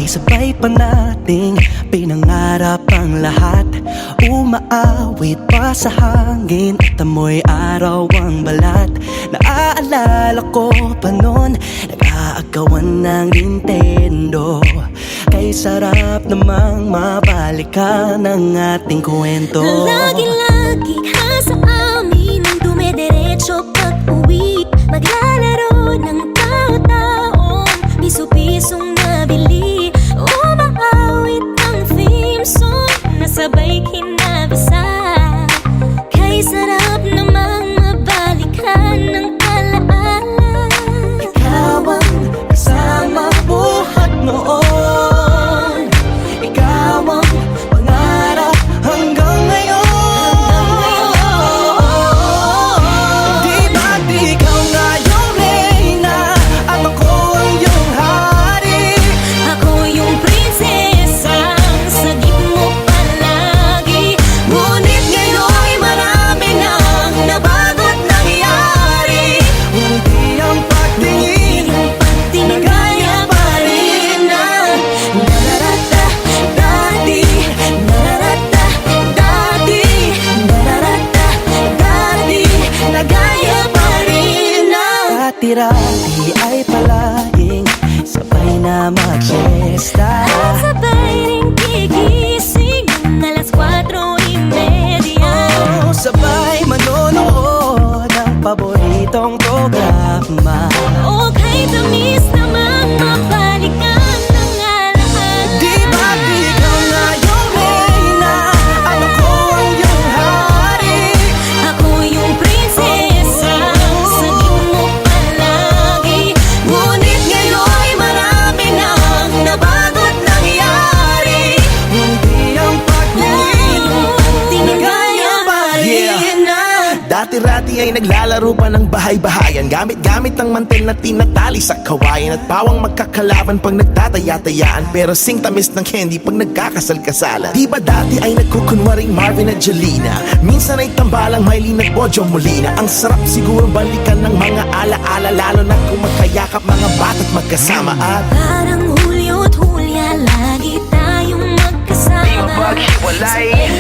Di sabay pa nating pinangarap ang lahat. Umaawit pa sa hangin at amoy araw ang balat. Naaalala ko pa noon, nag-aagawan ng Nintendo. Kay sarap namang mabalikan ang ating kwento. Lagi-lagi ka sa amin ang dumediretso pag-uwi. Maglalaro ng tao-taong piso-pisong nabili. Umaawit ang theme song na sabay kinabasa. Kay sarap namang mabalikan ng alaala. Ikaw ang kasama buhat noon. Ikaw ang pangarap hanggang ngayon. Di ba't ikaw nga yung reyna at ako ang iyong hari? Ako yung prinsesang sagip mo palagi. Ngunit ngayon'y marami nang nabago't nangyari. Hindi ang pagtingin na gaya pa rin ng nararata dati. Nararata dati. Nararata dati. Na gaya pa rin ng dati-rati ay palaging sabay na mag-siesta. At sabay ring gigising ng alas 4:30. Oh, sabay manonood ng paboritong programa. O kay tamis namang mabalikan ng alaala. Di ba't ikaw na yung reyna at ako ang iyong hari? Ako yung prinsesa, sagip mo palagi. Ngunit ngayon'y marami nang nabago't nangyari. Hindi ang pagtingin na gaya pa rin ng Dati-rati ay naglalaro pa ng bahay-bahayan, gamit-gamit ang mantel na tinatali sa kawayan. At pawang magkakalaban pag nagtataya-tayaan, pero sing tamis ng candy pag nagkakasal-kasalan. Di ba dati ay nagkukunwaring Marvin at Jelena? Minsan ay tambalang Mylene at Bojo Molina. Ang sarap siguro balikan ng mga ala-ala, lalo na kung magkayakap mga bata't magkasama. At Parang Hulyo't Hulya, lagi tayong magkasama. maghiwalay.